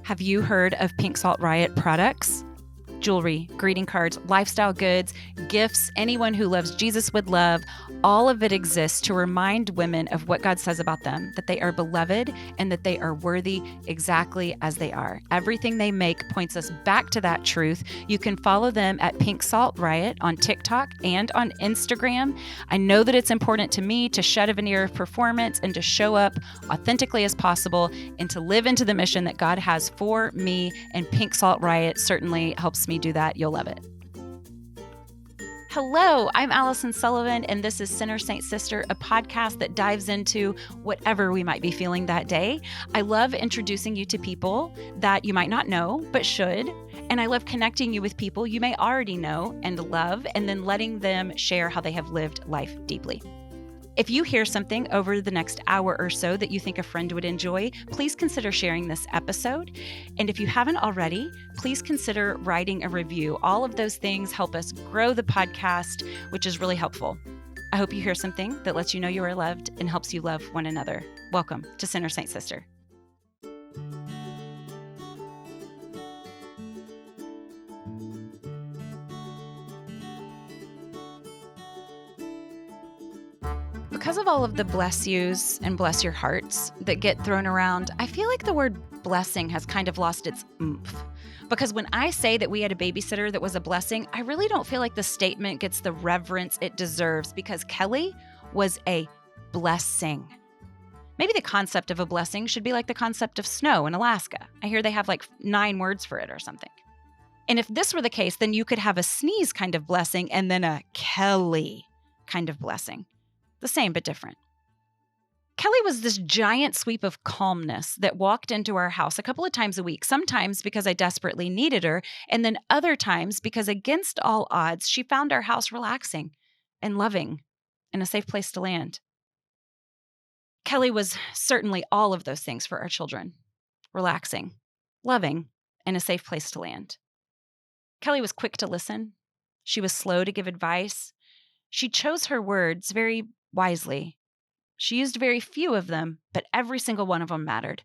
Have you heard of Pink Salt Riot products? Jewelry, greeting cards, lifestyle goods, gifts anyone who loves Jesus would love. All of it exists to remind women of what God says about them, that they are beloved and that they are worthy exactly as they are. Everything they make points us back to that truth. You can follow them at Pink Salt Riot on TikTok and on Instagram. I know that it's important to me to shed a veneer of performance and to show up authentically as possible and to live into the mission that God has for me, and Pink Salt Riot certainly helps me do that. You'll love it. Hello, I'm Allison Sullivan, and this is Sinner Saint Sister, a podcast that dives into whatever we might be feeling that day. I love introducing you to people that you might not know, but should. And I love connecting you with people you may already know and love, and then letting them share how they have lived life deeply. If you hear something over the next hour or so that you think a friend would enjoy, please consider sharing this episode. And if you haven't already, please consider writing a review. All of those things help us grow the podcast, which is really helpful. I hope you hear something that lets you know you are loved and helps you love one another. Welcome to Sinner Saint Sister. Because of all of the bless yous and bless your hearts that get thrown around, I feel like the word blessing has kind of lost its oomph. Because when I say that we had a babysitter that was a blessing, I really don't feel like the statement gets the reverence it deserves, because Kelly was a blessing. Maybe the concept of a blessing should be like the concept of snow in Alaska. I hear they have like 9 words for it or something. And if this were the case, then you could have a sneeze kind of blessing and then a Kelly kind of blessing. The same, but different. Kelly was this giant sweep of calmness that walked into our house a couple of times a week, sometimes because I desperately needed her, and then other times because against all odds, she found our house relaxing and loving and a safe place to land. Kelly was certainly all of those things for our children: relaxing, loving, and a safe place to land. Kelly was quick to listen. She was slow to give advice. She chose her words very wisely. She used very few of them, but every single one of them mattered.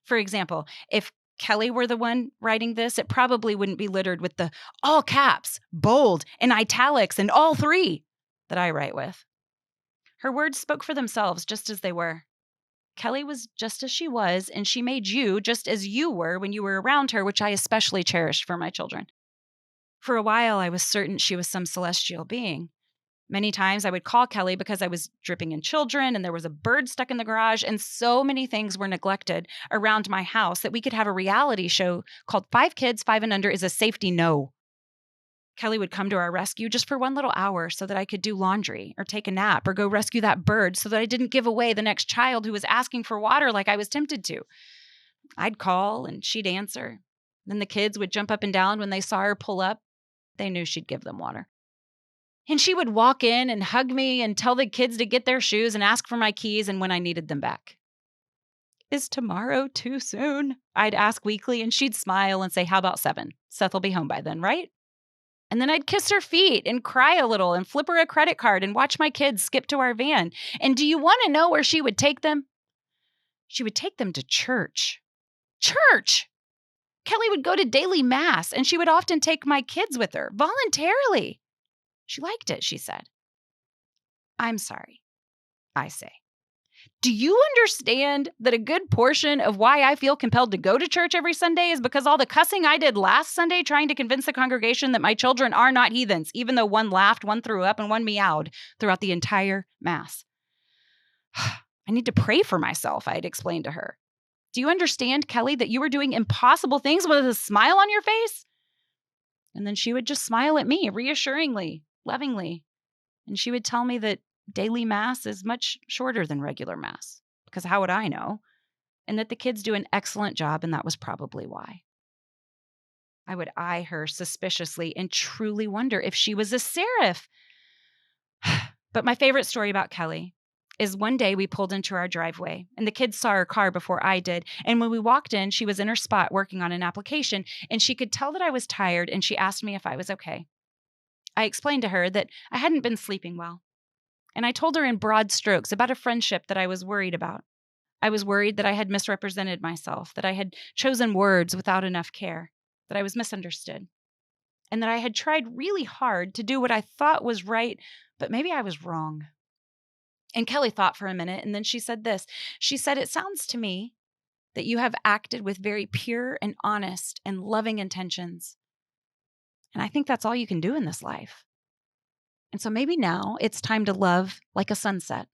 For example, if Kelly were the one writing this, it probably wouldn't be littered with the all caps, bold, and italics, and all 3 that I write with. Her words spoke for themselves just as they were. Kelly was just as she was, and she made you just as you were when you were around her, which I especially cherished for my children. For a while, I was certain she was some celestial being. Many times I would call Kelly because I was dripping in children and there was a bird stuck in the garage, and so many things were neglected around my house that we could have a reality show called 5 Kids, 5 and Under is a Safety No. Kelly would come to our rescue just for 1 little hour so that I could do laundry or take a nap or go rescue that bird so that I didn't give away the next child who was asking for water like I was tempted to. I'd call and she'd answer. Then the kids would jump up and down when they saw her pull up. They knew she'd give them water. And she would walk in and hug me and tell the kids to get their shoes and ask for my keys and when I needed them back. Is tomorrow too soon? I'd ask weakly, and she'd smile and say, how about 7? Seth will be home by then, right? And then I'd kiss her feet and cry a little and flip her a credit card and watch my kids skip to our van. And do you want to know where she would take them? She would take them to church. Church! Kelly would go to daily mass, and she would often take my kids with her voluntarily. She liked it, she said. I'm sorry, I say. Do you understand that a good portion of why I feel compelled to go to church every Sunday is because all the cussing I did last Sunday trying to convince the congregation that my children are not heathens, even though one laughed, one threw up, and one meowed throughout the entire Mass? I need to pray for myself, I had explained to her. Do you understand, Kelly, that you were doing impossible things with a smile on your face? And then she would just smile at me reassuringly, lovingly. And she would tell me that daily Mass is much shorter than regular Mass, because how would I know? And that the kids do an excellent job, and that was probably why. I would eye her suspiciously and truly wonder if she was a seraph. But my favorite story about Kelly is one day we pulled into our driveway, and the kids saw her car before I did. And when we walked in, she was in her spot working on an application, and she could tell that I was tired, and she asked me if I was okay. I explained to her that I hadn't been sleeping well, and I told her in broad strokes about a friendship that I was worried about. I was worried that I had misrepresented myself, that I had chosen words without enough care, that I was misunderstood, and that I had tried really hard to do what I thought was right, but maybe I was wrong. And Kelly thought for a minute, and then she said this. She said, "It sounds to me that you have acted with very pure and honest and loving intentions. And I think that's all you can do in this life. And so maybe now it's time to love like a sunset."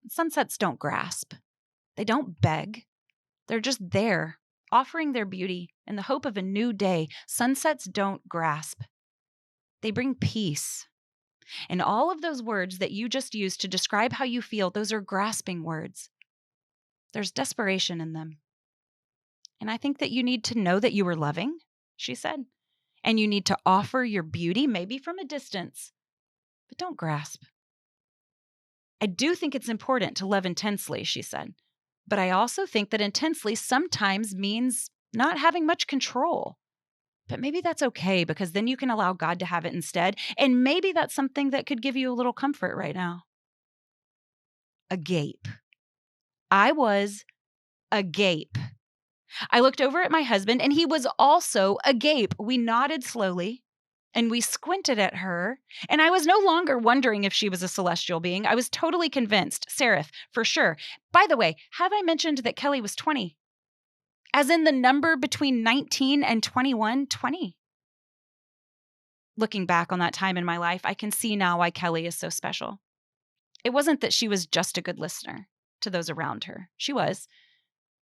Sunsets don't grasp. They don't beg. They're just there, offering their beauty in the hope of a new day. Sunsets don't grasp. They bring peace. And all of those words that you just used to describe how you feel, those are grasping words. There's desperation in them. And I think that you need to know that you were loving, she said. And you need to offer your beauty, maybe from a distance, but don't grasp. I do think it's important to love intensely, she said. But I also think that intensely sometimes means not having much control. But maybe that's okay, because then you can allow God to have it instead. And maybe that's something that could give you a little comfort right now. Agape. I was agape. I looked over at my husband and he was also agape. We nodded slowly and we squinted at her. And I was no longer wondering if she was a celestial being. I was totally convinced. Seraph, for sure. By the way, have I mentioned that Kelly was 20? As in the number between 19 and 21, 20. Looking back on that time in my life, I can see now why Kelly is so special. It wasn't that she was just a good listener to those around her. She was.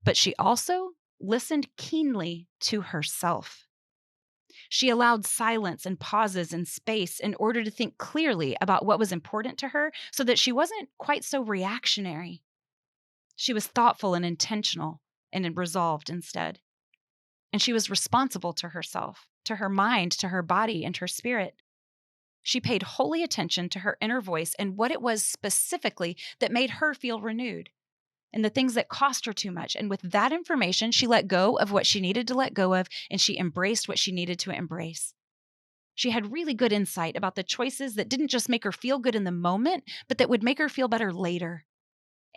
But she also listened keenly to herself. She allowed silence and pauses and space in order to think clearly about what was important to her so that she wasn't quite so reactionary. She was thoughtful and intentional and resolved instead. And she was responsible to herself, to her mind, to her body, and her spirit. She paid holy attention to her inner voice and what it was specifically that made her feel renewed, and the things that cost her too much. And with that information, she let go of what she needed to let go of, and she embraced what she needed to embrace. She had really good insight about the choices that didn't just make her feel good in the moment, but that would make her feel better later.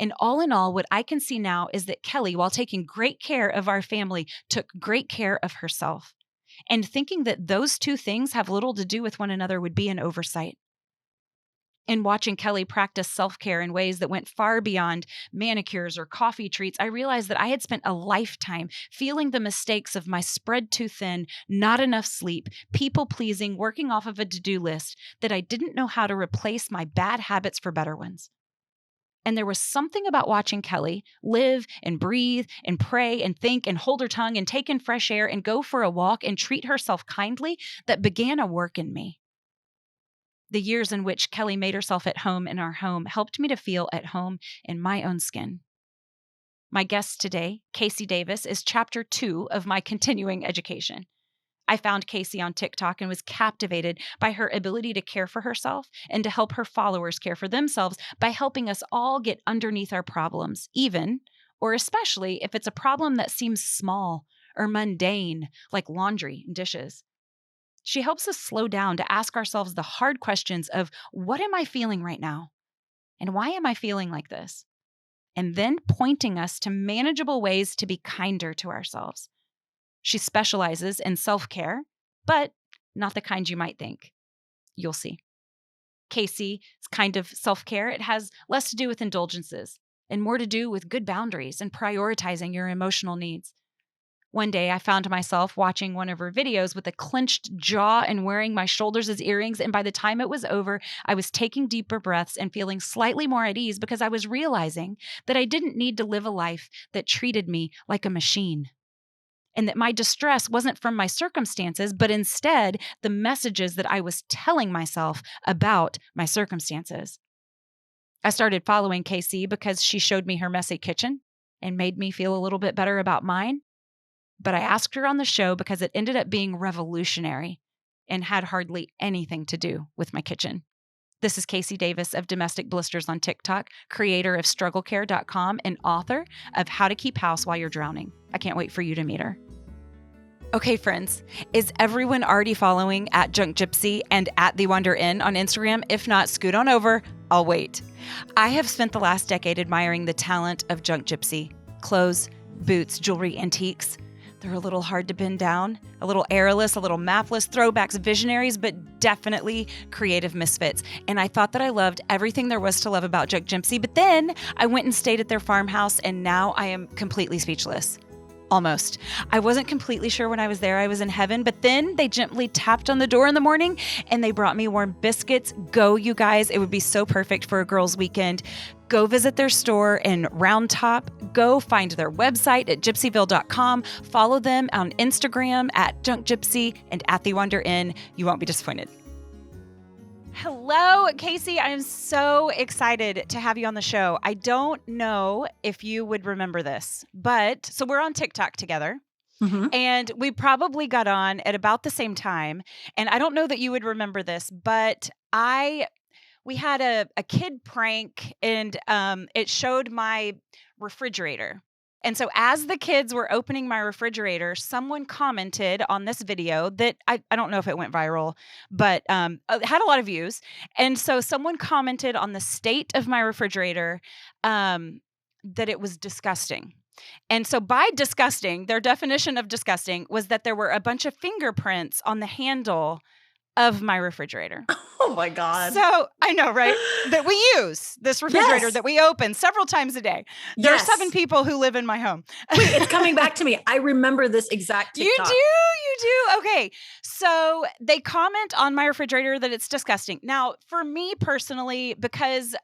And all in all, what I can see now is that Kelly, while taking great care of our family, took great care of herself. And thinking that those two things have little to do with one another would be an oversight. In watching Kelly practice self-care in ways that went far beyond manicures or coffee treats, I realized that I had spent a lifetime feeling the mistakes of my spread too thin, not enough sleep, people-pleasing, working off of a to-do list, that I didn't know how to replace my bad habits for better ones. And there was something about watching Kelly live and breathe and pray and think and hold her tongue and take in fresh air and go for a walk and treat herself kindly that began a work in me. The years in which Kelly made herself at home in our home helped me to feel at home in my own skin. My guest today, Casey Davis, is chapter 2 of my continuing education. I found Casey on TikTok and was captivated by her ability to care for herself and to help her followers care for themselves by helping us all get underneath our problems, even, or especially if it's a problem that seems small or mundane, like laundry and dishes. She helps us slow down to ask ourselves the hard questions of, what am I feeling right now? And why am I feeling like this? And then pointing us to manageable ways to be kinder to ourselves. She specializes in self-care, but not the kind you might think. You'll see. Casey's kind of self-care, it has less to do with indulgences and more to do with good boundaries and prioritizing your emotional needs. One day, I found myself watching one of her videos with a clenched jaw and wearing my shoulders as earrings, and by the time it was over, I was taking deeper breaths and feeling slightly more at ease because I was realizing that I didn't need to live a life that treated me like a machine. And that my distress wasn't from my circumstances, but instead the messages that I was telling myself about my circumstances. I started following Casey because she showed me her messy kitchen and made me feel a little bit better about mine. But I asked her on the show because it ended up being revolutionary and had hardly anything to do with my kitchen. This is Casey Davis of Domestic Blisters on TikTok, creator of StruggleCare.com, and author of How to Keep House While You're Drowning. I can't wait for you to meet her. Okay, friends, is everyone already following at Junk Gypsy and at The Wander Inn on Instagram? If not, scoot on over. I'll wait. I have spent the last decade admiring the talent of Junk Gypsy. Clothes, boots, jewelry, antiques. They're a little hard to pin down, a little airless, a little mapless, throwbacks, visionaries, but definitely creative misfits. And I thought that I loved everything there was to love about Junk Gypsy, but then I went and stayed at their farmhouse, and now I am completely speechless. Almost. I wasn't completely sure when I was there I was in heaven, but then they gently tapped on the door in the morning and they brought me warm biscuits. Go, you guys. It would be so perfect for a girls' weekend. Go visit their store in Round Top. Go find their website at gypsyville.com. Follow them on Instagram at Junk Gypsy and at The Wander Inn. You won't be disappointed. Hello, Casey. I'm so excited to have you on the show. I don't know if you would remember this, but so we're on TikTok together. And we probably got on at about the same time. And I don't know that you would remember this, but we had a kid prank, and it showed my refrigerator. And so as the kids were opening my refrigerator, someone commented on this video that I don't know if it went viral, but it had a lot of views. And so someone commented on the state of my refrigerator that it was disgusting. And so by disgusting, their definition of disgusting was that there were a bunch of fingerprints on the handle of my refrigerator. Oh my God. So I know, right? That we use this refrigerator that we open several times a day. There are 7 people who live in my home. Wait, it's coming back to me. I remember this exact TikTok. You do. Okay. So they comment on my refrigerator that it's disgusting. Now, for me personally, because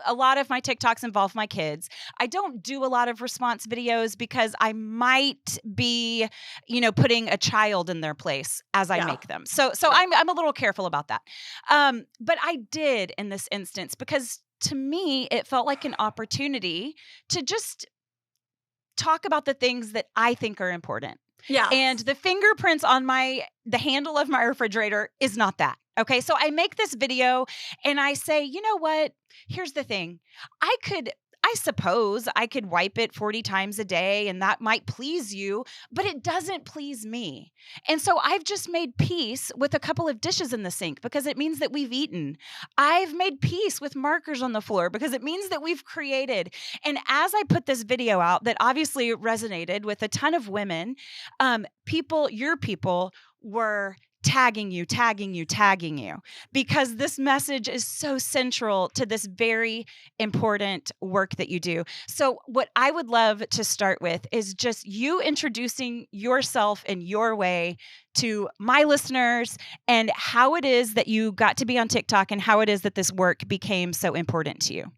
a lot of my TikToks involve my kids, I don't do a lot of response videos because I might be, putting a child in their place as I make them. So I'm a little careful about that. But I did in this instance because to me, it felt like an opportunity to just talk about the things that I think are important. Yeah. And the fingerprints on the handle of my refrigerator is not that. Okay. So I make this video and I say, you know what? Here's the thing. I suppose I could wipe it 40 times a day and that might please you, but it doesn't please me. And so I've just made peace with a couple of dishes in the sink because it means that we've eaten. I've made peace with markers on the floor because it means that we've created. And as I put this video out that obviously resonated with a ton of women, your people were tagging you because this message is so central to this very important work that you do. So what I would love to start with is just you introducing yourself in your way to my listeners and how it is that you got to be on TikTok and how it is that this work became so important to you.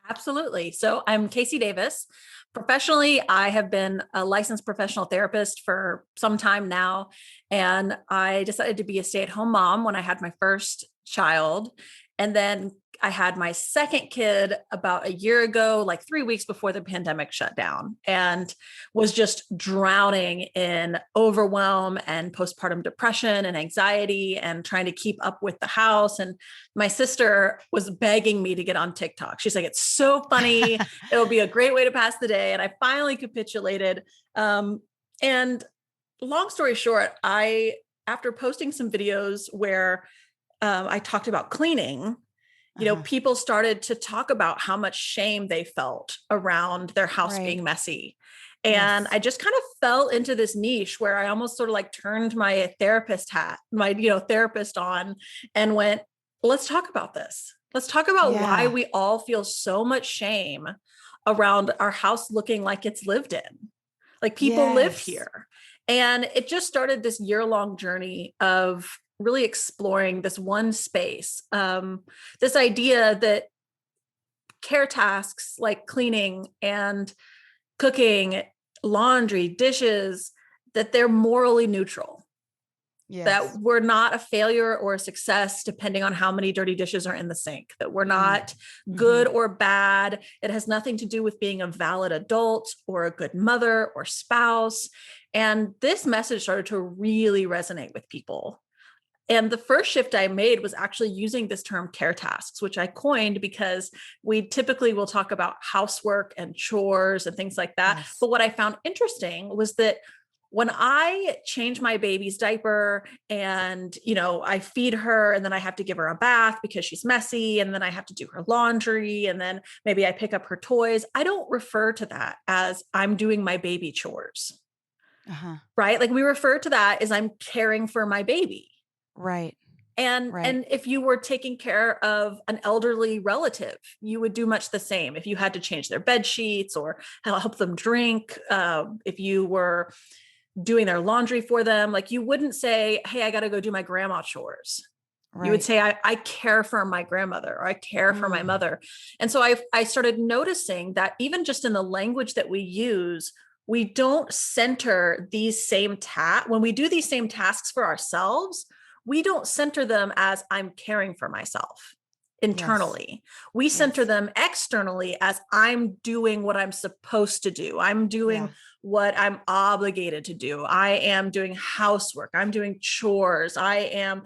Absolutely. So I'm Casey Davis. Professionally, I have been a licensed professional therapist for some time now, and I decided to be a stay-at-home mom when I had my first child. And then I had my second kid about a year ago, like 3 weeks before the pandemic shut down, and was just drowning in overwhelm and postpartum depression and anxiety and trying to keep up with the house. And my sister was begging me to get on TikTok. She's like, it's so funny. It'll be a great way to pass the day. And I finally capitulated. And long story short, after posting some videos where I talked about cleaning, people started to talk about how much shame they felt around their house being messy. And I just kind of fell into this niche where I almost sort of like turned my therapist hat, my therapist on, and went, let's talk about this. Let's talk about why we all feel so much shame around our house looking like it's lived in. Like people live here. And it just started this year-long journey of really exploring this one space, this idea that care tasks like cleaning and cooking, laundry, dishes, that they're morally neutral, that we're not a failure or a success depending on how many dirty dishes are in the sink, that we're not good or bad. It has nothing to do with being a valid adult or a good mother or spouse. And this message started to really resonate with people. And the first shift I made was actually using this term care tasks, which I coined because we typically will talk about housework and chores and things like that. Yes. But what I found interesting was that when I change my baby's diaper and, I feed her and then I have to give her a bath because she's messy, and then I have to do her laundry, and then maybe I pick up her toys, I don't refer to that as I'm doing my baby chores, right? Like we refer to that as I'm caring for my baby. Right. And if you were taking care of an elderly relative, you would do much the same. If you had to change their bed sheets or help them drink, if you were doing their laundry for them, like you wouldn't say, hey, I got to go do my grandma chores. Right. You would say, I care for my grandmother, or I care for my mother. And so I started noticing that even just in the language that we use, we don't center these same tasks. When we do these same tasks for ourselves, we don't center them as I'm caring for myself internally. Yes. We center them externally as I'm doing what I'm supposed to do. I'm doing what I'm obligated to do. I am doing housework. I'm doing chores. And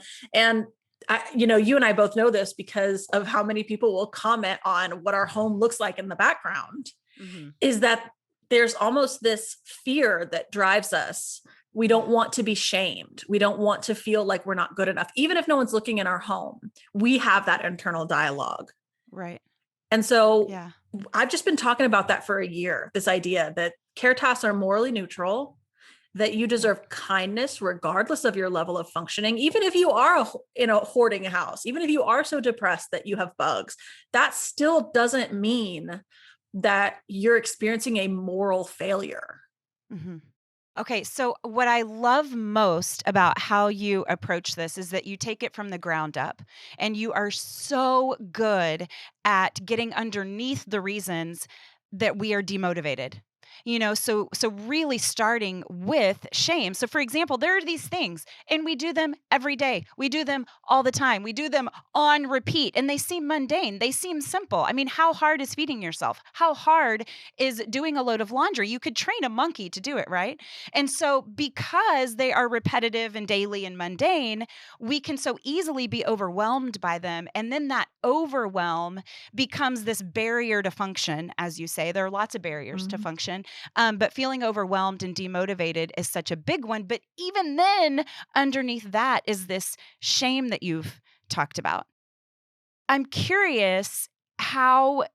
you and I both know this because of how many people will comment on what our home looks like in the background, is that there's almost this fear that drives us. We don't want to be shamed. We don't want to feel like we're not good enough. Even if no one's looking in our home, we have that internal dialogue. Right. And so I've just been talking about that for a year, this idea that care tasks are morally neutral, that you deserve kindness regardless of your level of functioning. Even if you are in a hoarding house, even if you are so depressed that you have bugs, that still doesn't mean that you're experiencing a moral failure. Okay, so what I love most about how you approach this is that you take it from the ground up, and you are so good at getting underneath the reasons that we are demotivated. So really starting with shame. So for example, there are these things and we do them every day. We do them all the time. We do them on repeat, and they seem mundane. They seem simple. I mean, how hard is feeding yourself? How hard is doing a load of laundry? You could train a monkey to do it, right? And so because they are repetitive and daily and mundane, we can so easily be overwhelmed by them. And then that overwhelm becomes this barrier to function, as you say. There are lots of barriers to function. But feeling overwhelmed and demotivated is such a big one. But even then, underneath that is this shame that you've talked about. I'm curious how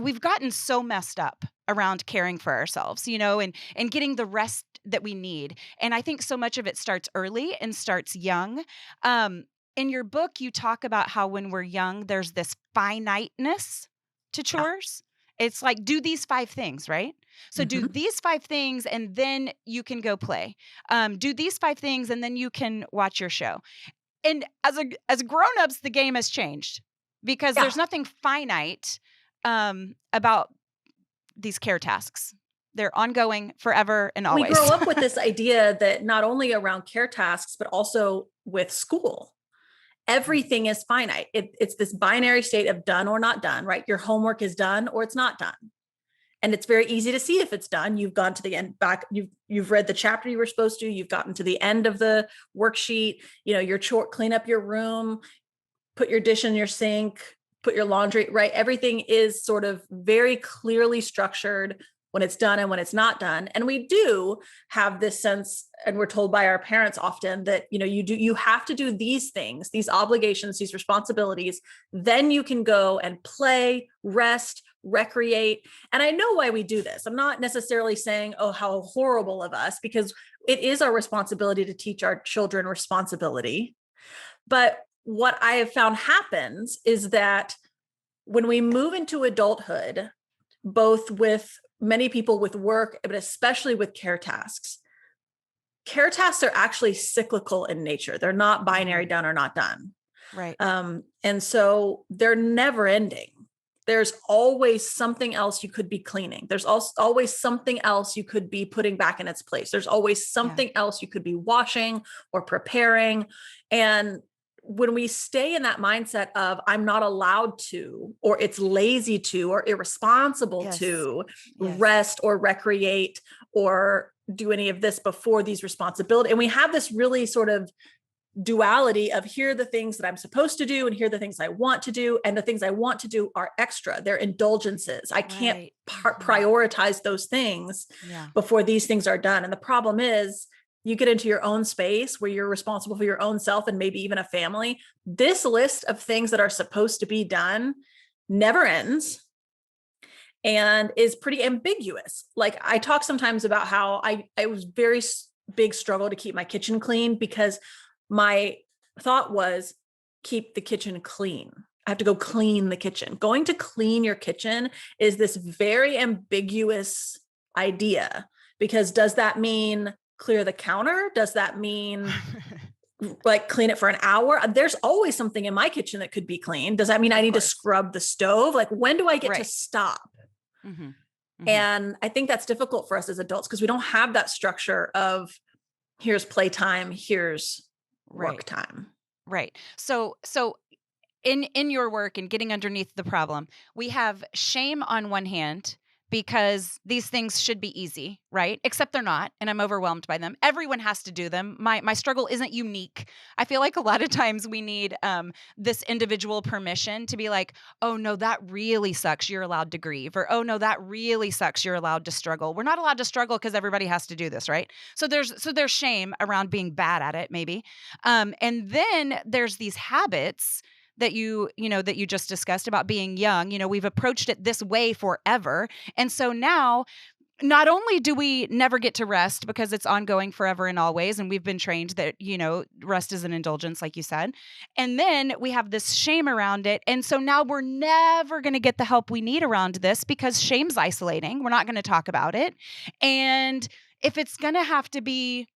we've gotten so messed up around caring for ourselves, and getting the rest that we need. And I think so much of it starts early and starts young. In your book, you talk about how when we're young, there's this finiteness to chores. It's like, do these 5 things, right? So do these 5 things and then you can go play. Do these 5 things and then you can watch your show. And as grown-ups, the game has changed because there's nothing finite about these care tasks. They're ongoing forever and always. We grow up with this idea that not only around care tasks, but also with school. Everything is finite. It's this binary state of done or not done, right? Your homework is done or it's not done. And it's very easy to see if it's done. You've gone to the end back. You've read the chapter you were supposed to. You've gotten to the end of the worksheet. Your chore, clean up your room, put your dish in your sink, put your laundry, right? Everything is sort of very clearly structured when it's done and when it's not done. And we do have this sense, and we're told by our parents often that, you have to do these things, these obligations, these responsibilities, then you can go and play, rest, recreate. And I know why we do this. I'm not necessarily saying, oh, how horrible of us, because it is our responsibility to teach our children responsibility. But what I have found happens is that when we move into adulthood, both with many people with work, but especially with care tasks are actually cyclical in nature. They're not binary, done or not done. Right. And so they're never ending. There's always something else you could be cleaning. There's also always something else you could be putting back in its place. There's always something else you could be washing or preparing. And when we stay in that mindset of I'm not allowed to, or it's lazy to, or irresponsible to rest or recreate or do any of this before these responsibilities. And we have this really sort of duality of here are the things that I'm supposed to do and here are the things I want to do. And the things I want to do are extra. They're indulgences. I can't prioritize those things before these things are done. And the problem is you get into your own space where you're responsible for your own self and maybe even a family. This list of things that are supposed to be done never ends and is pretty ambiguous. Like I talk sometimes about how I was very big struggle to keep my kitchen clean because my thought was keep the kitchen clean. I have to go clean the kitchen. Going to clean your kitchen is this very ambiguous idea because does that mean clear the counter? Does that mean like clean it for an hour? There's always something in my kitchen that could be cleaned. Does that mean I need to scrub the stove? Like when do I get to stop? Mm-hmm. Mm-hmm. And I think that's difficult for us as adults because we don't have that structure of here's playtime, here's work time. Right. So in your work and getting underneath the problem, we have shame on one hand because these things should be easy, right? Except they're not, and I'm overwhelmed by them. Everyone has to do them. My struggle isn't unique. I feel like a lot of times we need this individual permission to be like, oh no, that really sucks. You're allowed to grieve. Or, oh no, that really sucks. You're allowed to struggle. We're not allowed to struggle because everybody has to do this, right? So there's shame around being bad at it, maybe. And then there's these habits that you just discussed about being young. We've approached it this way forever. And so now not only do we never get to rest because it's ongoing forever and always, and we've been trained that, rest is an indulgence, like you said, and then we have this shame around it. And so now we're never going to get the help we need around this because shame's isolating. We're not going to talk about it. And if it's going to have to be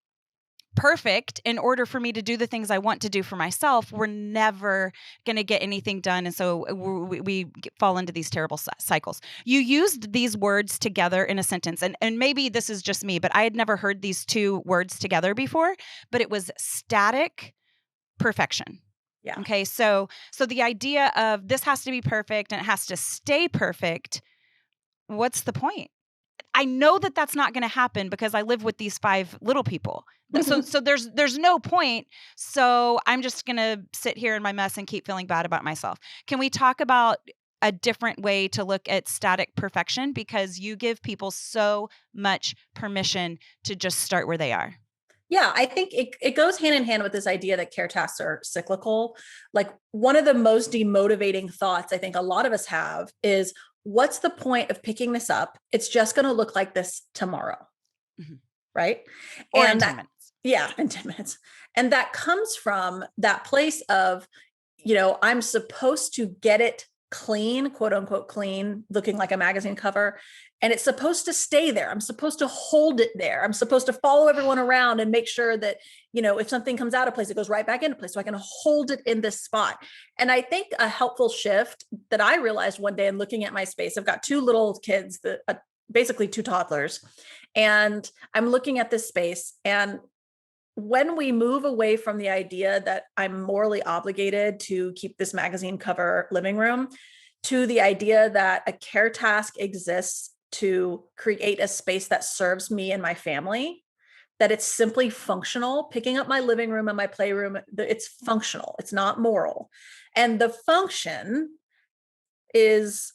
perfect in order for me to do the things I want to do for myself, we're never going to get anything done. And so we fall into these terrible cycles. You used these words together in a sentence, and maybe this is just me, but I had never heard these two words together before, but it was static perfection. Yeah. Okay. So the idea of this has to be perfect and it has to stay perfect. What's the point? I know that that's not going to happen because I live with these 5 little people. So there's no point. So I'm just going to sit here in my mess and keep feeling bad about myself. Can we talk about a different way to look at static perfection? Because you give people so much permission to just start where they are. Yeah, I think it goes hand in hand with this idea that care tasks are cyclical. Like one of the most demotivating thoughts I think a lot of us have is, what's the point of picking this up? It's just going to look like this tomorrow. Mm-hmm. Right. Or in 10 minutes. Yeah. In 10 minutes. And that comes from that place of, I'm supposed to get it clean, quote unquote, clean, looking like a magazine cover. And it's supposed to stay there. I'm supposed to hold it there. I'm supposed to follow everyone around and make sure that, if something comes out of place, it goes right back into place. So I can hold it in this spot. And I think a helpful shift that I realized one day in looking at my space, I've got 2 little kids, basically 2 toddlers, and I'm looking at this space. And when we move away from the idea that I'm morally obligated to keep this magazine cover living room to the idea that a care task exists to create a space that serves me and my family, that it's simply functional, picking up my living room and my playroom, it's functional, it's not moral. And the function is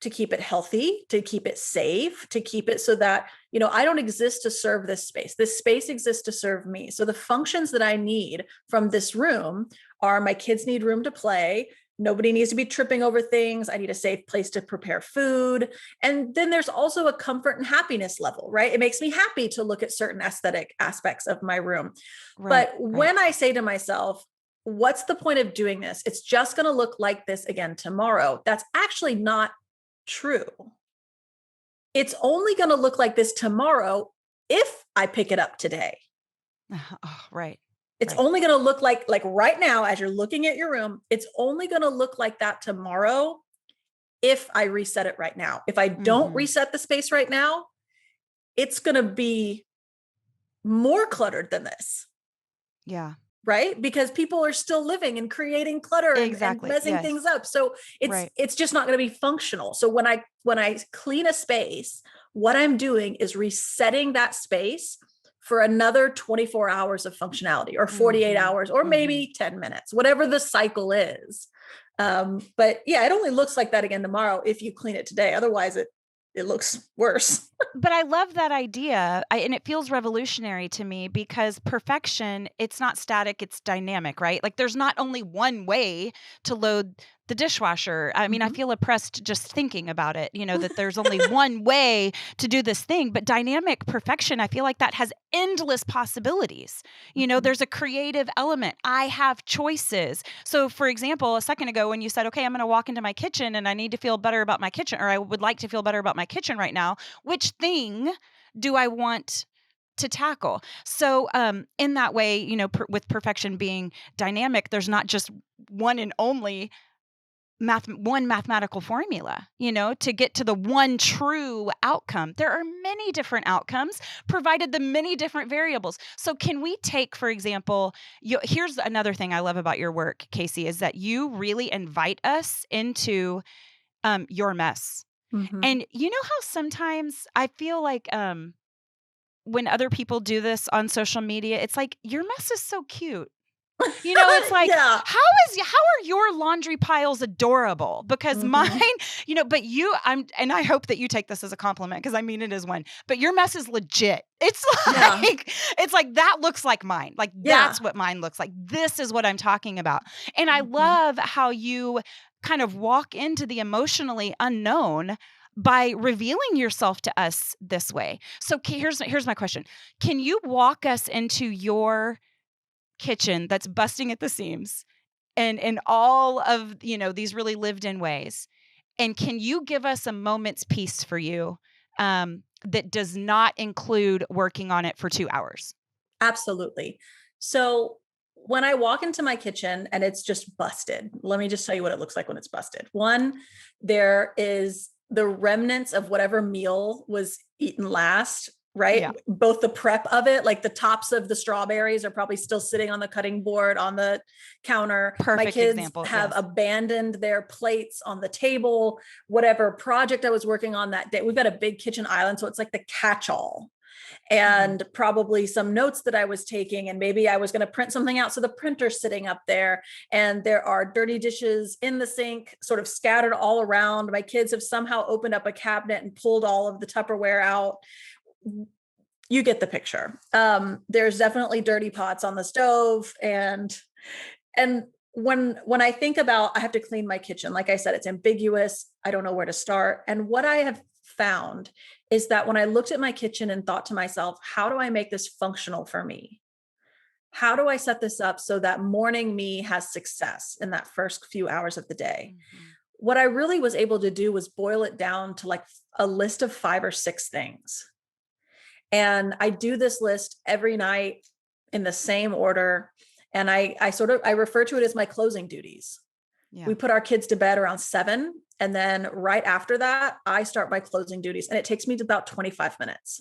to keep it healthy, to keep it safe, to keep it so that, I don't exist to serve this space. This space exists to serve me. So the functions that I need from this room are my kids need room to play. Nobody needs to be tripping over things. I need a safe place to prepare food. And then there's also a comfort and happiness level, right? It makes me happy to look at certain aesthetic aspects of my room. Right, but when I say to myself, what's the point of doing this? It's just going to look like this again tomorrow. That's actually not true. It's only going to look like this tomorrow if I pick it up today. Oh, right. It's only going to look like right now, as you're looking at your room, it's only going to look like that tomorrow if I reset it right now. If I don't reset the space right now, it's going to be more cluttered than this. Yeah. Right? Because people are still living and creating clutter and messing things up. So it's just not going to be functional. So when I clean a space, what I'm doing is resetting that space for another 24 hours of functionality, or 48 hours, or maybe 10 minutes, whatever the cycle is. But yeah, it only looks like that again tomorrow if you clean it today. Otherwise it looks worse. But I love that idea. And it feels revolutionary to me, because perfection, it's not static, it's dynamic, right? Like there's not only one way to load the dishwasher. I mean, I feel oppressed just thinking about it, that there's only one way to do this thing. But dynamic perfection, I feel like that has endless possibilities. There's a creative element. I have choices. So for example, a second ago when you said, okay, I'm going to walk into my kitchen and I need to feel better about my kitchen, or I would like to feel better about my kitchen right now, which thing do I want to tackle? So in that way, with perfection being dynamic, there's not just one and only one mathematical formula, to get to the one true outcome. There are many different outcomes, provided the many different variables. So can we take, for example, here's another thing I love about your work, Casey, is that you really invite us into your mess. And you know how sometimes I feel like when other people do this on social media, it's like, your mess is so cute. It's like, Yeah. how are your laundry piles adorable? Because mine, but and I hope that you take this as a compliment, because I mean it as one, but your mess is legit. It's like, it's like, that looks like mine. Like that's what mine looks like. This is what I'm talking about. And I love how you kind of walk into the emotionally unknown by revealing yourself to us this way. So here's my question. Can you walk us into your kitchen that's busting at the seams and in all of, these really lived in ways? And can you give us a moment's peace for you that does not include working on it for 2 hours? Absolutely. So when I walk into my kitchen and it's just busted, let me just tell you what it looks like when it's busted. One, there is the remnants of whatever meal was eaten last, right? Yeah. Both the prep of it, like the tops of the strawberries are probably still sitting on the cutting board on the counter. Perfect My kids example, have yes. abandoned their plates on the table, whatever project I was working on that day. We've got a big kitchen island, so it's like the catch-all. And probably some notes that I was taking, and maybe I was going to print something out. So the printer's sitting up there, and there are dirty dishes in the sink, sort of scattered all around. My kids have somehow opened up a cabinet and pulled all of the Tupperware out. You get the picture. There's definitely dirty pots on the stove. And when I think about, I have to clean my kitchen, like I said, it's ambiguous. I don't know where to start. And what I have found is that when I looked at my kitchen and thought to myself, how do I make this functional for me? How do I set this up so that morning me has success in that first few hours of the day? What I really was able to do was boil it down to like a list of 5 or 6 things. And I do this list every night in the same order. And I refer to it as my closing duties. Yeah. We put our kids to bed around 7. And then right after that, I start my closing duties, and it takes me to about 25 minutes.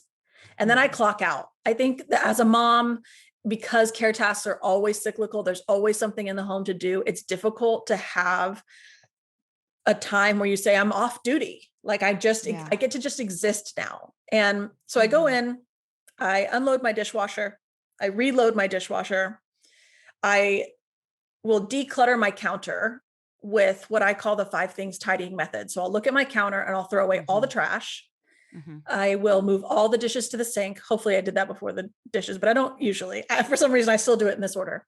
And then I clock out. I think that as a mom, because care tasks are always cyclical, there's always something in the home to do. It's difficult to have a time where you say, I'm off duty. Like I get to just exist now. And so I go in, I unload my dishwasher, I reload my dishwasher. I will declutter my counter with what I call the 5 things tidying method. So I'll look at my counter and I'll throw away all the trash. I will move all the dishes to the sink. Hopefully I did that before the dishes, but I don't usually. For some reason, I still do it in this order.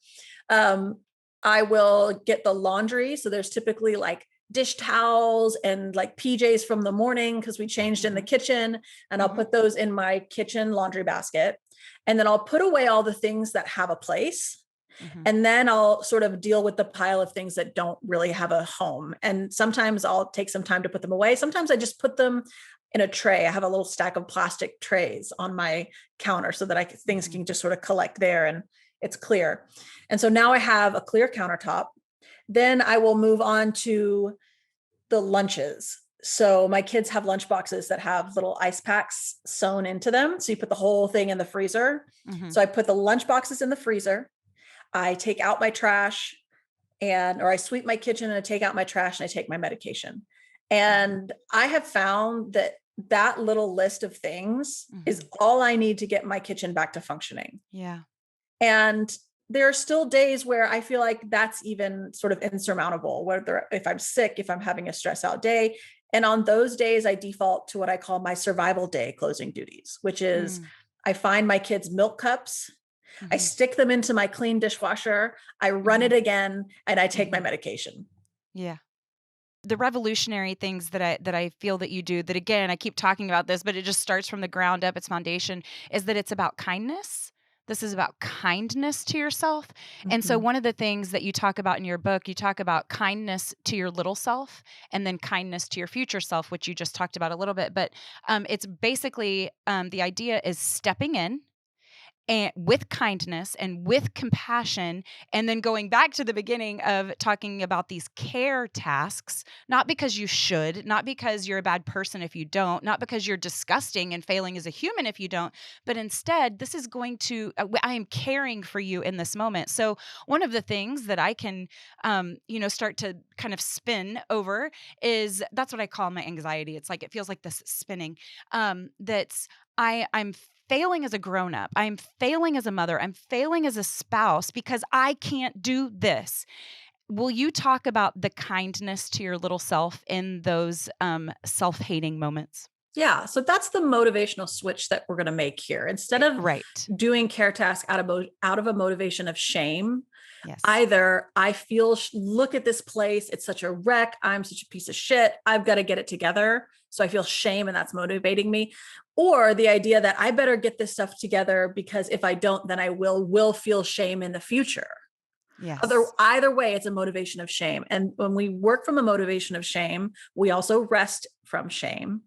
I will get the laundry. So there's typically like dish towels and like PJs from the morning because we changed in the kitchen, and I'll put those in my kitchen laundry basket. And then I'll put away all the things that have a place. And then I'll sort of deal with the pile of things that don't really have a home. And sometimes I'll take some time to put them away. Sometimes I just put them in a tray. I have a little stack of plastic trays on my counter so that things can just sort of collect there and it's clear. And so now I have a clear countertop. Then I will move on to the lunches. So my kids have lunch boxes that have little ice packs sewn into them. So you put the whole thing in the freezer. So I put the lunch boxes in the freezer. I take out my trash or I sweep my kitchen and I take out my trash and I take my medication. And I have found that that little list of things is Mhm. all I need to get my kitchen back to functioning. Yeah. And there are still days where I feel like that's even sort of insurmountable, whether if I'm sick, if I'm having a stress out day. And on those days, I default to what I call my survival day closing duties, which is Mm. I find my kids' milk cups, I Mhm. stick them into my clean dishwasher, I run it Mhm. again, and I take my Mhm. medication. Yeah. The revolutionary things that I feel that you do, that again, I keep talking about this, but it just starts from the ground up, its foundation, is that it's about kindness. This is about kindness to yourself. And so Mhm. one of the things that you talk about in your book, you talk about kindness to your little self and then kindness to your future self, which you just talked about a little bit. But it's basically the idea is stepping in and with kindness and with compassion, and then going back to the beginning of talking about these care tasks, not because you should, not because you're a bad person if you don't, not because you're disgusting and failing as a human if you don't, but instead this is going to I am caring for you in this moment. So one of the things that I can start to kind of spin over is, that's what I call my anxiety. It's like it feels like this spinning, that's I'm failing as a grown up. I'm failing as a mother. I'm failing as a spouse because I can't do this. Will you talk about the kindness to your little self in those self-hating moments? Yeah. So that's the motivational switch that we're going to make here. Instead of Right. doing care tasks out of a motivation of shame, Yes. either I feel, look at this place, it's such a wreck, I'm such a piece of shit, I've got to get it together. So I feel shame and that's motivating me. Or the idea that I better get this stuff together because if I don't, then I will feel shame in the future. Yes. Either way, it's a motivation of shame. And when we work from a motivation of shame, we also rest from shame.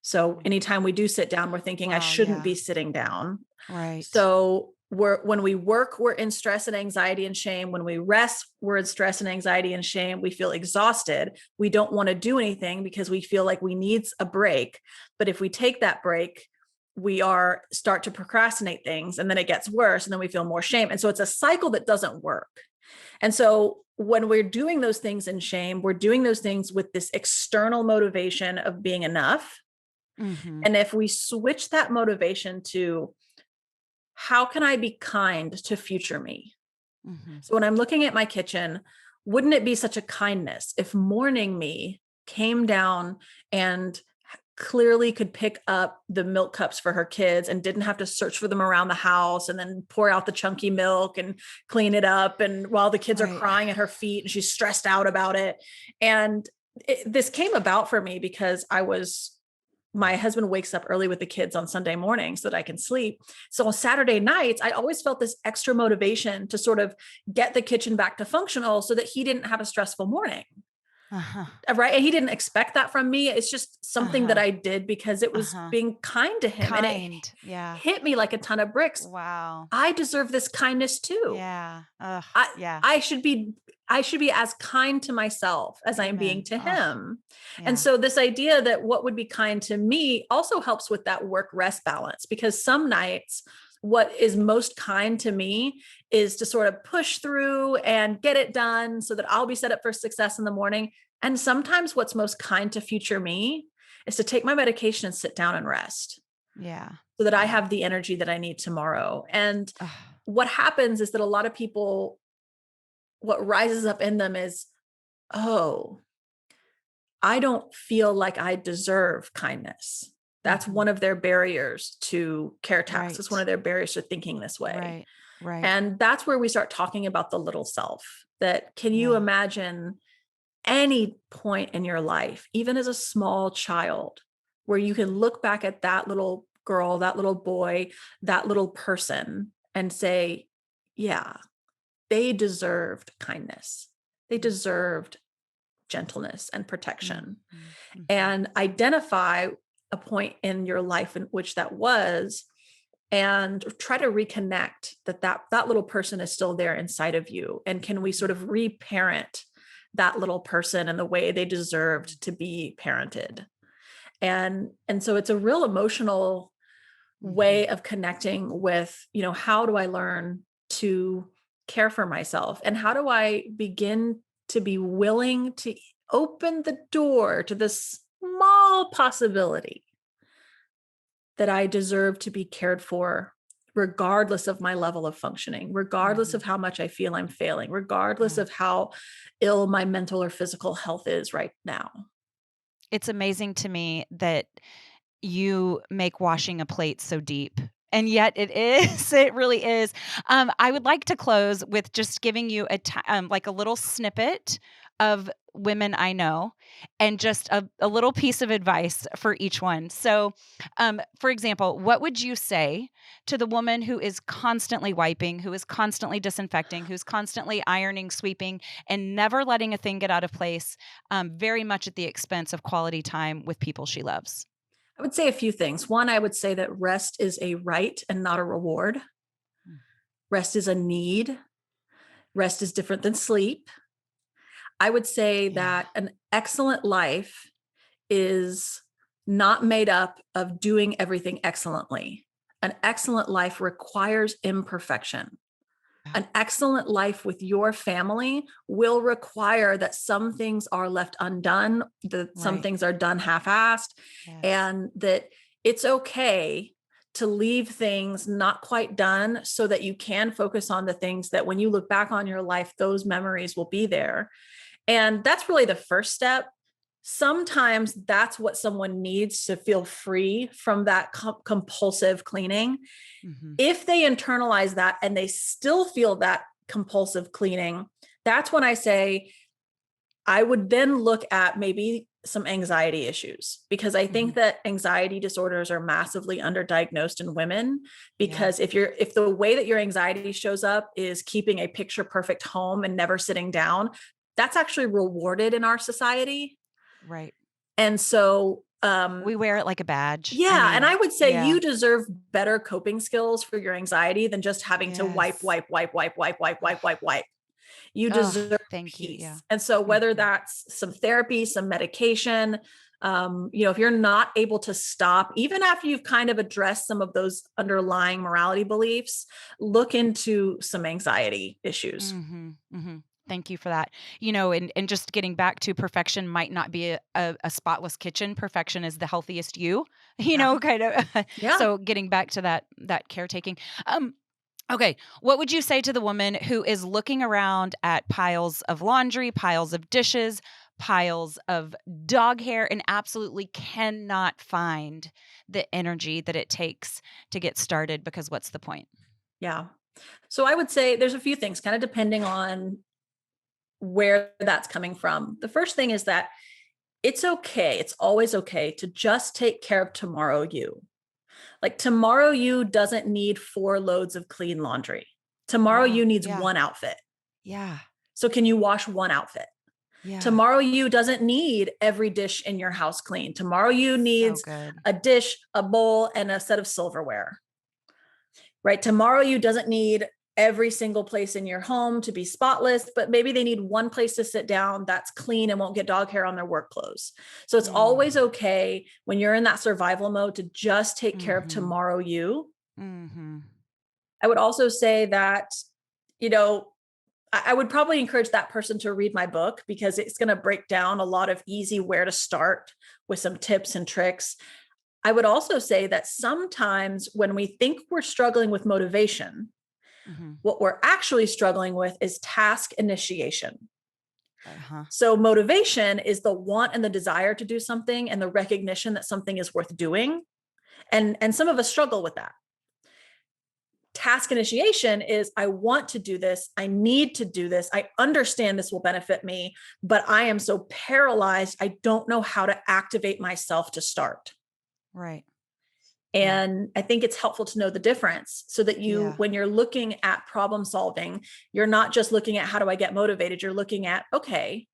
So anytime we do sit down, we're thinking, I Wow. shouldn't Yeah. be sitting down. Right. So when we work, we're in stress and anxiety and shame. When we rest, we're in stress and anxiety and shame. We feel exhausted. We don't want to do anything because we feel like we need a break. But if we take that break, we start to procrastinate things and then it gets worse and then we feel more shame. And so it's a cycle that doesn't work. And so when we're doing those things in shame, we're doing those things with this external motivation of being enough. Mm-hmm. And if we switch that motivation to, how can I be kind to future me? Mm-hmm. So when I'm looking at my kitchen, wouldn't it be such a kindness if morning me came down and clearly could pick up the milk cups for her kids and didn't have to search for them around the house and then pour out the chunky milk and clean it up, and while the kids are Right. crying at her feet and she's stressed out about it. And this came about for me because my husband wakes up early with the kids on Sunday morning so that I can sleep. So on Saturday nights, I always felt this extra motivation to sort of get the kitchen back to functional so that he didn't have a stressful morning. Uh-huh. Right. And he didn't expect that from me. It's just something that Uh-huh. I did because it was Uh-huh. being kind to him. And it Kind. Yeah. hit me like a ton of bricks. Wow. I deserve this kindness too. Yeah. Ugh. I Yeah. I should be I should be as kind to myself as I am being Amen. to Ugh. him. And Yeah. so this idea that what would be kind to me also helps with that work rest balance, because some nights what is most kind to me is to sort of push through and get it done so that I'll be set up for success in the morning. And sometimes what's most kind to future me is to take my medication and sit down and rest Yeah. so that I Yeah. have the energy that I need tomorrow. And Ugh. what happens is that a lot of people, what rises up in them is, oh, I don't feel like I deserve kindness. That's Mm-hmm. one of their barriers to care tasks. It's one Right. of their barriers to thinking this way. Right. Right. And that's where we start talking about the little self. That, can you Yeah. imagine any point in your life, even as a small child, where you can look back at that little girl, that little boy, that little person and say, yeah, they deserved kindness. They deserved gentleness and protection, Mm-hmm. and identify a point in your life in which that was, and try to reconnect that little person is still there inside of you. And can we sort of reparent that little person in the way they deserved to be parented? And so it's a real emotional way of connecting with, how do I learn to care for myself? And how do I begin to be willing to open the door to this small possibility that I deserve to be cared for regardless of my level of functioning, regardless of how much I feel I'm failing, regardless of how ill my mental or physical health is right now. It's amazing to me that you make washing a plate so deep. And yet it is, it really is. I would like to close with just giving you like a little snippet of women I know and just a little piece of advice for each one. So, for example, what would you say to the woman who is constantly wiping, who is constantly disinfecting, who's constantly ironing, sweeping, and never letting a thing get out of place, very much at the expense of quality time with people she loves? I would say a few things. One, I would say that rest is a right and not a reward. Rest is a need. Rest is different than sleep. I would say that an excellent life is not made up of doing everything excellently. An excellent life requires imperfection. An excellent life with your family will require that some things are left undone, that some things are done half-assed, and that it's okay to leave things not quite done so that you can focus on the things that when you look back on your life, those memories will be there. And that's really the first step. Sometimes that's what someone needs to feel free from that compulsive cleaning. If they internalize that and they still feel that compulsive cleaning, that's when I say, I would then look at maybe some anxiety issues, because I think that anxiety disorders are massively underdiagnosed in women, because if the way that your anxiety shows up is keeping a picture perfect home and never sitting down, that's actually rewarded in our society. Right. And so we wear it like a badge. Yeah. And I would say you deserve better coping skills for your anxiety than just having to wipe. You deserve peace. And so whether that's some therapy, some medication, if you're not able to stop, even after you've kind of addressed some of those underlying morality beliefs, look into some anxiety issues. Thank you for that. And just getting back to perfection might not be a spotless kitchen. Perfection is the healthiest you, kind of. So getting back to that caretaking. Okay. What would you say to the woman who is looking around at piles of laundry, piles of dishes, piles of dog hair, and absolutely cannot find the energy that it takes to get started? Because what's the point? Yeah. So I would say there's a few things kind of depending on where that's coming from. The first thing is that it's okay. It's always okay to just take care of tomorrow you. Like tomorrow you doesn't need 4 loads of clean laundry. Tomorrow you needs one outfit. Yeah. So can you wash one outfit? Yeah. Tomorrow you doesn't need every dish in your house clean. Tomorrow you needs a dish, a bowl, and a set of silverware. Right? Tomorrow you doesn't need every single place in your home to be spotless, but maybe they need one place to sit down that's clean and won't get dog hair on their work clothes. So it's always okay when you're in that survival mode to just take care of tomorrow you. I would also say that, I would probably encourage that person to read my book, because it's going to break down a lot of easy where to start with some tips and tricks. I would also say that sometimes when we think we're struggling with motivation, what we're actually struggling with is task initiation. So motivation is the want and the desire to do something and the recognition that something is worth doing. And some of us struggle with that. Task initiation is, I want to do this. I need to do this. I understand this will benefit me, but I am so paralyzed. I don't know how to activate myself to start. Right. And I think it's helpful to know the difference so that when you're looking at problem solving, you're not just looking at how do I get motivated? You're looking at, okay,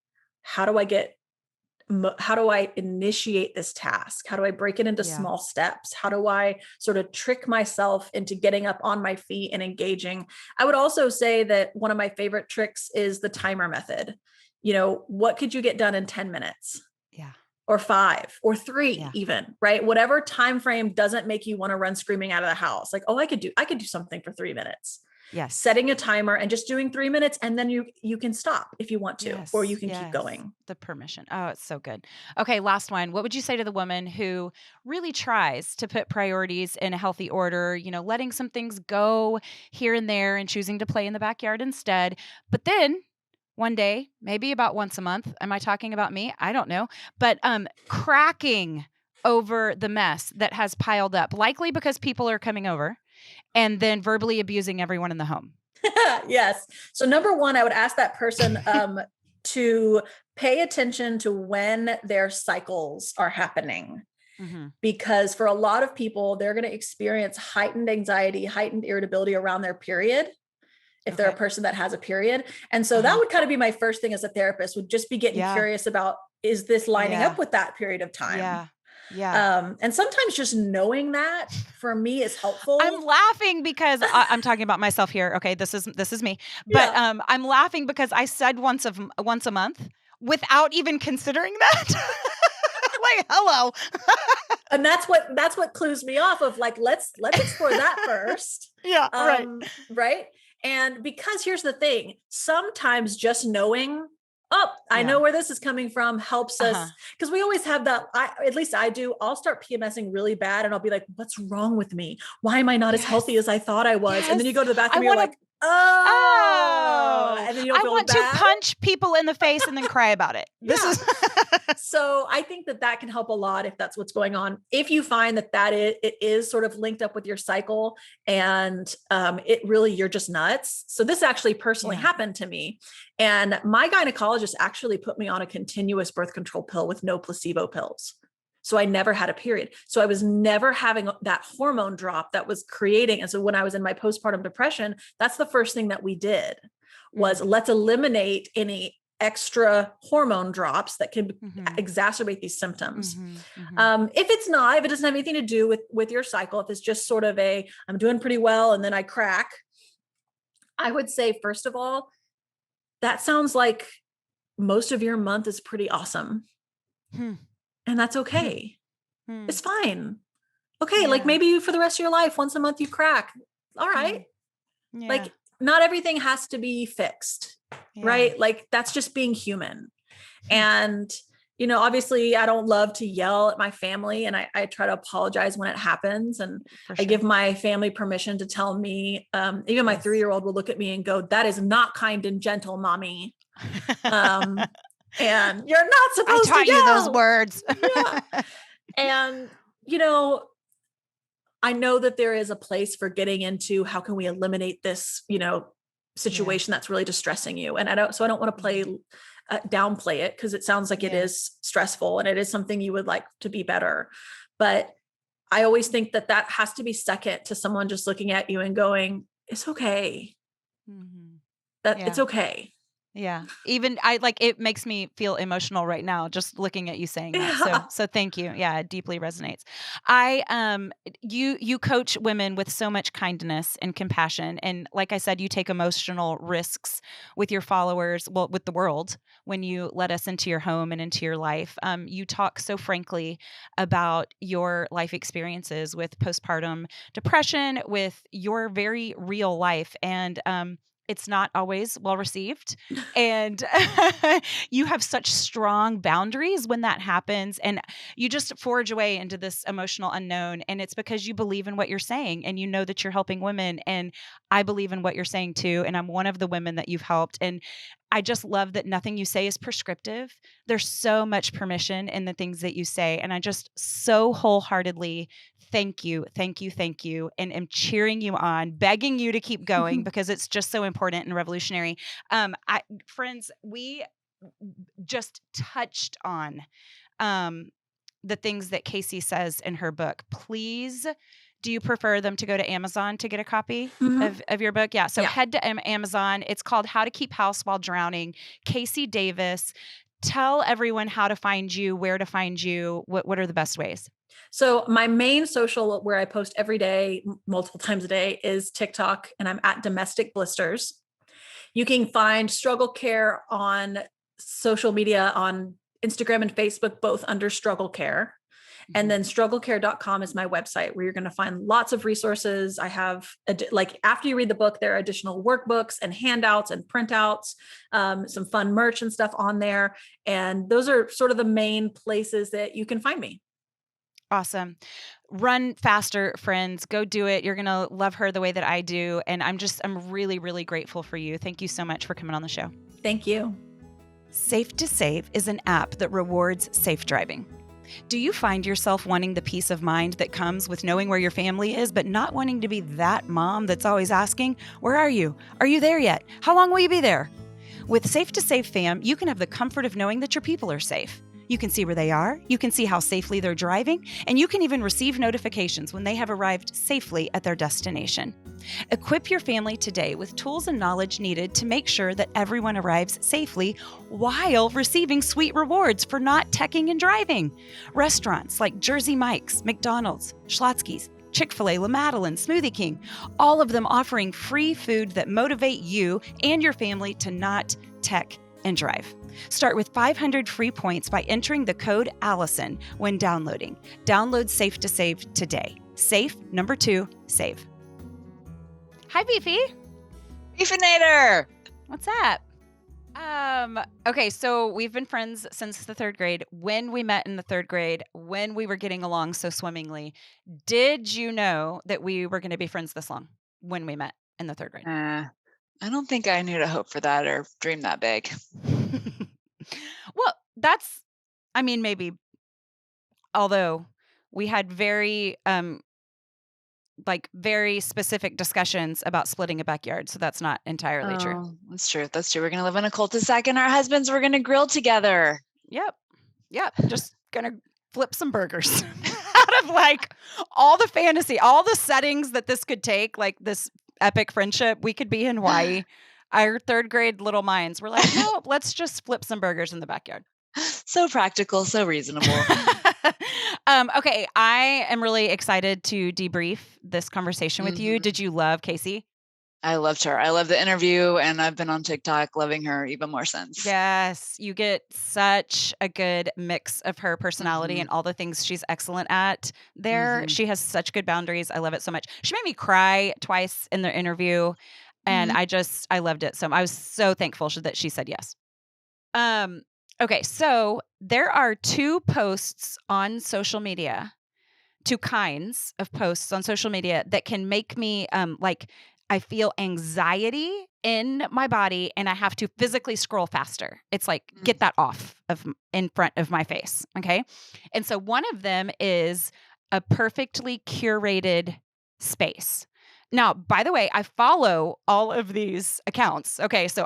how do I initiate this task? How do I break it into small steps? How do I sort of trick myself into getting up on my feet and engaging? I would also say that one of my favorite tricks is the timer method. What could you get done in 10 minutes? Yeah. Or 5 or 3 even, right? Whatever time frame doesn't make you want to run screaming out of the house. Like, oh, I could do something for 3 minutes. Yes. setting a timer and just doing 3 minutes. And then you can stop if you want to, Yes. or you can keep Yes. going. The permission. Oh, it's so good. Okay. Last one. What would you say to the woman who really tries to put priorities in a healthy order, letting some things go here and there and choosing to play in the backyard instead, but then one day, maybe about once a month, am I talking about me? I don't know, but cracking over the mess that has piled up, likely because people are coming over, and then verbally abusing everyone in the home? Yes. So number one, I would ask that person to pay attention to when their cycles are happening. Mm-hmm. Because for a lot of people, they're going to experience heightened anxiety, heightened irritability around their period, if they're a person that has a period. And so that would kind of be my first thing as a therapist, would just be getting curious about, is this lining up with that period of time? Yeah. Yeah. And sometimes just knowing that for me is helpful. I'm laughing because I'm talking about myself here. Okay. This is me, but I'm laughing because I said once a month without even considering that. Like, hello. And that's what clues me off of, like, let's explore that first. Yeah. Right. And because here's the thing, sometimes just knowing, I know where this is coming from, helps us, because we always have that. At least I do. I'll start PMSing really bad and I'll be like, what's wrong with me? Why am I not as healthy as I thought I was? And then you go to the bathroom and you're like, and then you don't feel want bad. To punch people in the face and then cry about it. This is so I think that can help a lot if that's what's going on. If you find that it is sort of linked up with your cycle and it really, you're just nuts. So this actually personally happened to me, and my gynecologist actually put me on a continuous birth control pill with no placebo pills. So I never had a period. So I was never having that hormone drop that was creating. And so when I was in my postpartum depression, that's the first thing that we did was let's eliminate any extra hormone drops that can exacerbate these symptoms. If it doesn't have anything to do with your cycle, if it's just sort of I'm doing pretty well and then I crack, I would say, first of all, that sounds like most of your month is pretty awesome. And that's okay. It's fine. Okay. Like maybe for the rest of your life, once a month you crack. All right. Like not everything has to be fixed, right? Like that's just being human. And, obviously I don't love to yell at my family, and I try to apologize when it happens. And I give my family permission to tell me, even my 3-year-old will look at me and go, that is not kind and gentle, mommy. And you're not supposed to taught yell. you those words. And, I know that there is a place for getting into how can we eliminate this, situation that's really distressing you. And I don't want to downplay it, because it sounds like it is stressful and it is something you would like to be better. But I always think that has to be second to someone just looking at you and going, it's okay. It's okay. Yeah. Even it makes me feel emotional right now, just looking at you saying that. So thank you. Yeah. It deeply resonates. You coach women with so much kindness and compassion. And like I said, you take emotional risks with your followers, with the world, when you let us into your home and into your life. You talk so frankly about your life experiences with postpartum depression, with your very real life. And, it's not always well received. And you have such strong boundaries when that happens. And you just forge away into this emotional unknown. And it's because you believe in what you're saying and you know that you're helping women. And I believe in what you're saying too. And I'm one of the women that you've helped. And I just love that nothing you say is prescriptive. There's so much permission in the things that you say. And I just so wholeheartedly thank you. And am cheering you on, begging you to keep going because it's just so important and revolutionary. Friends, we just touched on the things that Casey says in her book. Please, do you prefer them to go to Amazon to get a copy of your book? Yeah. So head to Amazon. It's called How to Keep House While Drowning. Casey Davis. Tell everyone how to find you, where to find you. What are the best ways? So my main social, where I post every day, multiple times a day, is TikTok, and I'm at Domestic Blisters. You can find Struggle Care on social media, on Instagram and Facebook, both under Struggle Care. And then strugglecare.com is my website where you're going to find lots of resources. I have like after you read the book, there are additional workbooks and handouts and printouts, some fun merch and stuff on there. And those are sort of the main places that you can find me. Awesome. Run faster, friends. Go do it. You're going to love her the way that I do. And I'm really, really grateful for you. Thank you so much for coming on the show. Thank you. Safe to Save is an app that rewards safe driving. Do you find yourself wanting the peace of mind that comes with knowing where your family is, but not wanting to be that mom that's always asking, "Where are you? Are you there yet? How long will you be there?" With Safe to Save fam, you can have the comfort of knowing that your people are safe. You can see where they are, you can see how safely they're driving, and you can even receive notifications when they have arrived safely at their destination. Equip your family today with tools and knowledge needed to make sure that everyone arrives safely while receiving sweet rewards for not teching and driving. Restaurants like Jersey Mike's, McDonald's, Schlotzsky's, Chick-fil-A, La Madeleine, Smoothie King, all of them offering free food that motivate you and your family to not tech and drive. Start with 500 free points by entering the code Allison when downloading. Download Safe to Save today. Safe, 2, save. Hi, Beefy. Beefinator. What's up? Okay, so we've been friends since the third grade. When we met in the third grade, when we were getting along so swimmingly, did you know that we were going to be friends this long when we met in the third grade? I don't think I knew to hope for that or dream that big. Well, maybe, although we had very specific discussions about splitting a backyard. So that's not entirely true. That's true. That's true. We're going to live in a cul-de-sac and our husbands, we're going to grill together. Yep. Just going to flip some burgers out of like all the fantasy, all the settings that this could take, like this epic friendship. We could be in Hawaii. Our third grade little minds were like, no, let's just flip some burgers in the backyard. So practical, so reasonable. Okay, I am really excited to debrief this conversation with you. Did you love Casey? I loved her. I love the interview, and I've been on TikTok loving her even more since. Yes, you get such a good mix of her personality and all the things she's excellent at there. She has such good boundaries. I love it so much. She made me cry twice in the interview, and I loved it. So I was so thankful that she said yes. Okay, so there are two posts on social media, two kinds of posts on social media that can make me I feel anxiety in my body and I have to physically scroll faster. It's like, get that off in front of my face. Okay. And so one of them is a perfectly curated space. Now, by the way, I follow all of these accounts. Okay. So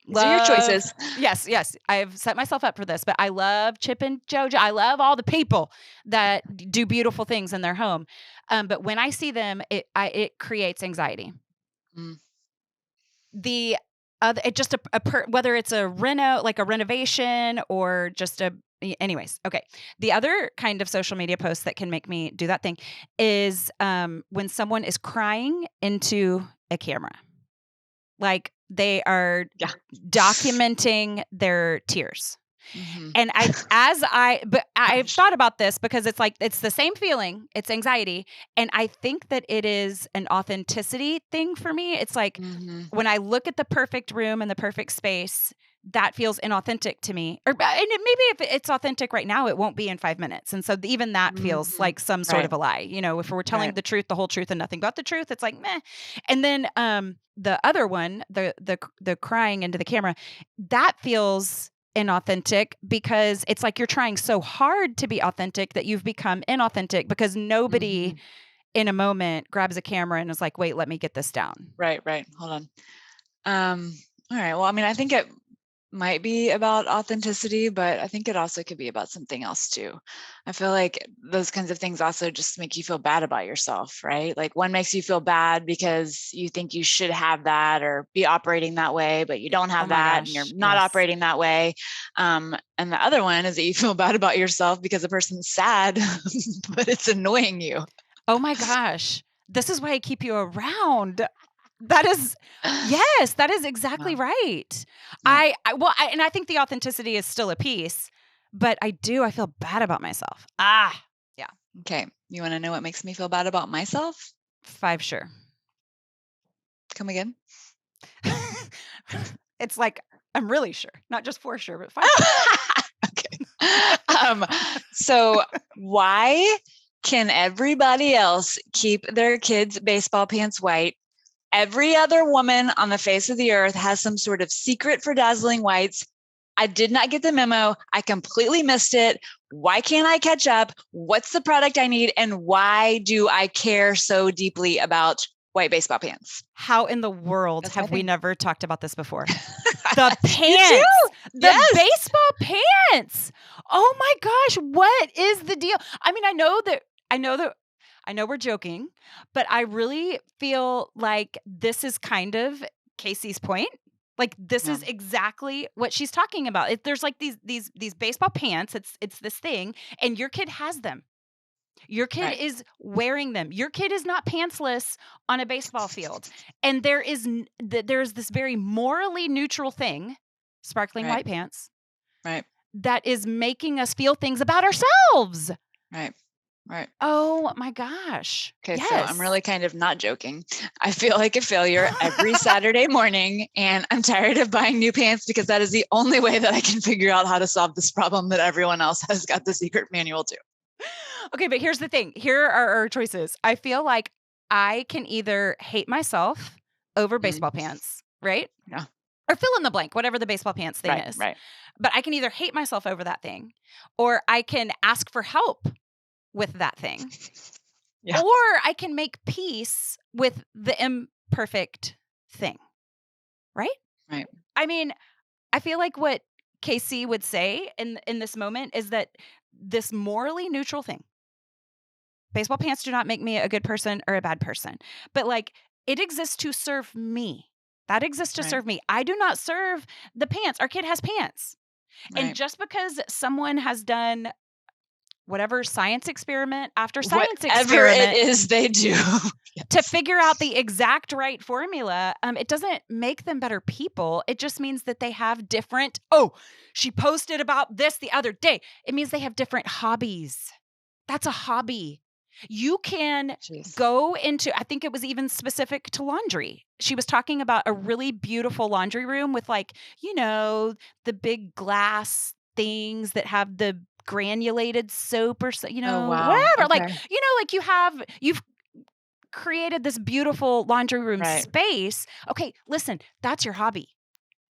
these are your choices. Yes. I've set myself up for this, but I love Chip and Jojo. I love all the people that do beautiful things in their home. But when I see them, it creates anxiety. The other, whether it's a renovation or just anyways. Okay. The other kind of social media post that can make me do that thing is when someone is crying into a camera, like they are documenting their tears. And I've thought about this because it's the same feeling. It's anxiety. And I think that it is an authenticity thing for me. It's like when I look at the perfect room and the perfect space, that feels inauthentic to me. And maybe if it's authentic right now, it won't be in 5 minutes. And so even that feels like some sort of a lie. You know, if we're telling the truth, the whole truth and nothing but the truth, it's like, meh. And then the other one, the crying into the camera, that feels inauthentic because it's like you're trying so hard to be authentic that you've become inauthentic because nobody in a moment grabs a camera and is like, wait, let me get this down. Right. Hold on. All right. Well, I mean, I think it might be about authenticity, but I think it also could be about something else too. I feel like those kinds of things also just make you feel bad about yourself, right? Like one makes you feel bad because you think you should have that or be operating that way, but you don't have that and you're not operating that way. And the other one is that you feel bad about yourself because the person's sad, but it's annoying you. Oh my gosh. This is why I keep you around. That is exactly right. Yeah. And I think the authenticity is still a piece, but I feel bad about myself. Yeah. Okay. You want to know what makes me feel bad about myself? 5 sure. Come again? It's like, I'm really sure, not just 4 sure, but 5 sure. Okay. So why can everybody else keep their kids' baseball pants white? Every other woman on the face of the earth has some sort of secret for dazzling whites. I did not get the memo. I completely missed it. Why can't I catch up? What's the product I need? And why do I care so deeply about white baseball pants? How in the world That's have my we thing. never talked about this before? The You pants, too. the Yes. baseball pants. Oh my gosh, what is the deal? I mean, I know we're joking, but I really feel like this is kind of Casey's point. Like this Yeah. is exactly what she's talking about. There's like these baseball pants. It's this thing, and your kid has them. Your kid Right. is wearing them. Your kid is not pantsless on a baseball field. And there's this very morally neutral thing, sparkling Right. white pants, Right. that is making us feel things about ourselves. Right. Right. Oh my gosh. Okay, Yes. so I'm really kind of not joking. I feel like a failure every Saturday morning, and I'm tired of buying new pants because that is the only way that I can figure out how to solve this problem that everyone else has got the secret manual to. Okay, but here's the thing. Here are our choices. I feel like I can either hate myself over baseball pants, right? Yeah. Or fill in the blank, whatever the baseball pants thing is. Right. But I can either hate myself over that thing, or I can ask for help with that thing. Yeah. Or I can make peace with the imperfect thing. Right? Right. I mean, I feel like what Casey would say in this moment is that this morally neutral thing, baseball pants do not make me a good person or a bad person, but like it exists to serve me. That exists to Right. serve me. I do not serve the pants. Our kid has pants. Right. And just because someone has done whatever science experiment after science Whatever experiment it is they do to figure out the exact right formula, it doesn't make them better people. It just means that they have different, she posted about this the other day. It means they have different hobbies. That's a hobby. You can Jeez. go into, I think it was even specific to laundry. She was talking about a really beautiful laundry room with like, the big glass things that have the granulated soap or Oh, wow. whatever. Okay. Like you've created this beautiful laundry room Right. space. Okay, listen, that's your hobby,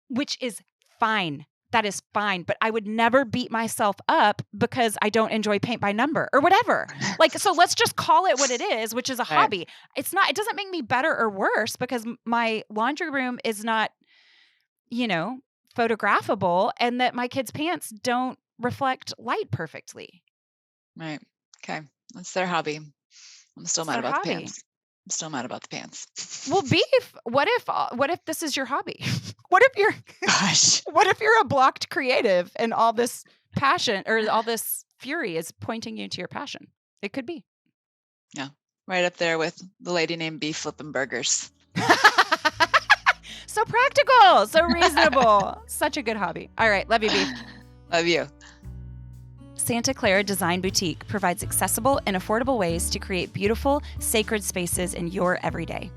which is fine. That is fine. But I would never beat myself up because I don't enjoy paint by number or whatever. So let's just call it what it is, which is a Right. hobby. It doesn't make me better or worse because my laundry room is not, photographable, and that my kids' pants don't reflect light perfectly. Right. Okay. That's their hobby. I'm still It's mad their about the hobby. pants. I'm still mad about the pants. Well, beef. What if this is your hobby? What Gosh. if you're a blocked creative and all this passion or all this fury is pointing you to your passion? It could be. Yeah. Right up there with the lady named Beef flipping burgers. So practical, so reasonable. Such a good hobby. All right, love you, Beef. Love you. Santa Clara Design Boutique provides accessible and affordable ways to create beautiful, sacred spaces in your everyday.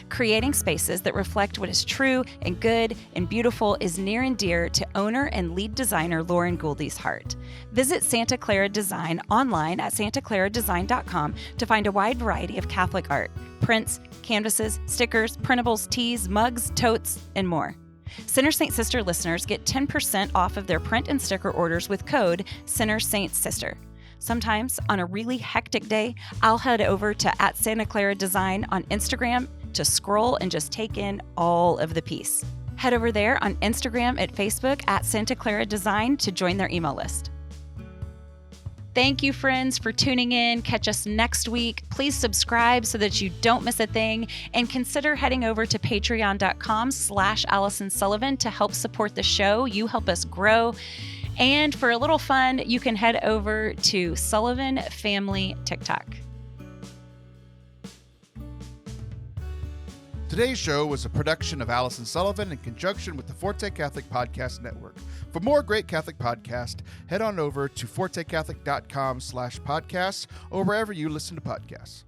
Creating spaces that reflect what is true and good and beautiful is near and dear to owner and lead designer Lauren Gouldy's heart. Visit Santa Clara Design online at santaclaradesign.com to find a wide variety of Catholic art, prints, canvases, stickers, printables, tees, mugs, totes, and more. Sinner Saint Sister listeners get 10% off of their print and sticker orders with code Sinner Saint Sister. Sometimes on a really hectic day, I'll head over to @SantaClaraDesign on Instagram to scroll and just take in all of the piece. Head over there on Instagram and Facebook @SantaClaraDesign to join their email list. Thank you, friends, for tuning in. Catch us next week. Please subscribe so that you don't miss a thing, and consider heading over to patreon.com/Allison Sullivan to help support the show. You help us grow. And for a little fun, you can head over to Sullivan Family TikTok. Today's show was a production of Allison Sullivan in conjunction with the Forte Catholic Podcast Network. For more great Catholic podcasts, head on over to fortecatholic.com/podcasts or wherever you listen to podcasts.